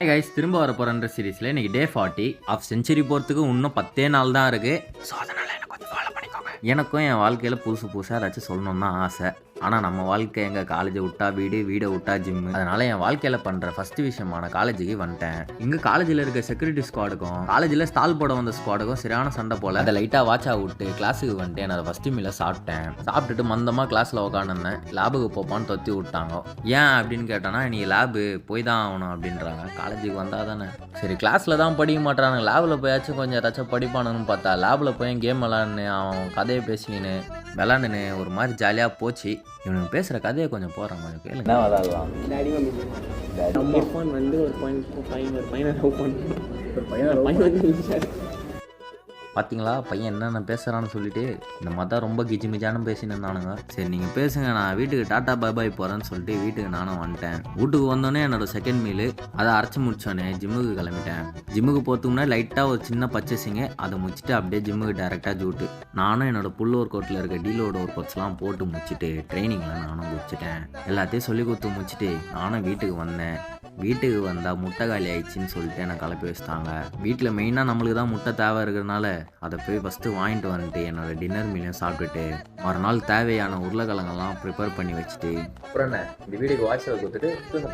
Guys திரும்ப வர போகிற சீரீஸில் இன்றைக்கி டே 40 ஆஃப் செஞ்சுரி போகிறதுக்கு இன்னும் 10 நாள் தான் இருக்குது. ஸோ அதனால் எனக்கு கொஞ்சம் ஃபாலோ பண்ணிக்கோங்க. எனக்கும் என் வாழ்க்கையில் புதுசாக ஏதாச்சும் சொல்லணும்னு தான் ஆசை. ஆனால் நம்ம வாழ்க்கை எங்கள் காலேஜை விட்டா வீடு, வீடை விட்டா ஜிம்மு. அதனால் என் வாழ்க்கையில் பண்ணுற ஃபஸ்ட்டு விஷயமான காலேஜுக்கு வந்துட்டேன். இங்கே காலேஜில் இருக்க செக்யூரிட்டி ஸ்குவாடுக்கும் காலேஜில் ஸ்டால் போட வந்த ஸ்குவாடுக்கும் சரியான சண்டை போல் அதை லைட்டாக வாட்சா விட்டு கிளாஸுக்கு வந்துட்டு நான் அதை ஃபஸ்ட்டு மீல சாப்பிட்டுட்டு மந்தமாக கிளாஸில் உட்காந்துருந்தேன். லேபுக்கு போப்பான்னு தொத்தி விட்டாங்க. ஏன் அப்படின்னு கேட்டோன்னா நீ லேபு போய் தான் ஆகணும் அப்படின்றாங்க. காலேஜுக்கு வந்தால் தானே சரி, கிளாஸில் தான் படிக்க மாட்டாங்க, லேபில் போயாச்சும் கொஞ்சம் ஏதாச்சும் படிப்பானுன்னு பார்த்தா லேபில் போய் கேம் விளாட்னு அவன் கதையை பேசிக்கின்னு விளாண்டுன்னு ஒரு மாதிரி ஜாலியாக போச்சு. இவனுக்கு பேசுகிற கதையை கொஞ்சம் போகிறான், கொஞ்சம் கேளுங்க. பார்த்தீங்களா பையன் என்னென்ன பேசுகிறான்னு சொல்லிட்டு இந்த மாதிரி தான் ரொம்ப கிஜிமிஜானு பேசின்னு இருந்தானுங்க. சரி நீங்கள் பேசுங்க, நான் வீட்டுக்கு டாட்டா பாய் போகிறேன்னு சொல்லிட்டு வீட்டுக்கு நானும் வந்துட்டேன். வீட்டுக்கு வந்தோடனே என்னோட செகண்ட் மீலு அதை அரைச்சி முடிச்சோன்னே ஜிம்முக்கு கிளம்பிட்டேன். ஜிம்முக்கு போகிறதுக்கு முன்னாடி லைட்டாக ஒரு சின்ன பர்ச்சேசிங்க அதை முடிச்சுட்டு அப்படியே ஜிம்முக்கு டேரெக்டாக ஜூட்டு. நானும் என்னோட புல் ஒர்க் அவுட்டில் இருக்க டீலோட ஒர்க் அவுட்ஸ்லாம் போட்டு முடிச்சுட்டு ட்ரைனிங்கில் நானும் முடிச்சிட்டேன். எல்லாத்தையும் சொல்லி கொடுத்து முடிச்சுட்டு நானும் வீட்டுக்கு வந்தேன். வீட்டுக்கு வந்தால் முட்டை காலி ஆயிடுச்சின்னு சொல்லிட்டு என்னை கிளப்பி வச்சுட்டாங்க. வீட்டில் மெயினாக நம்மளுக்கு தான் முட்டை தேவை இருக்கிறதுனால அதை போய் ஃபஸ்ட்டு வாங்கிட்டு வந்துட்டு என்னோடய டின்னர் மீலையும் சாப்பிட்டுட்டு மறுநாள் தேவையான உருளைக்கிழங்கெல்லாம் ப்ரிப்பேர் பண்ணி வச்சுட்டு அப்புறம் என்ன இந்த வீடியோக்கு வாட்ஸ்அப் கொடுத்துட்டு போயிட்டேன்.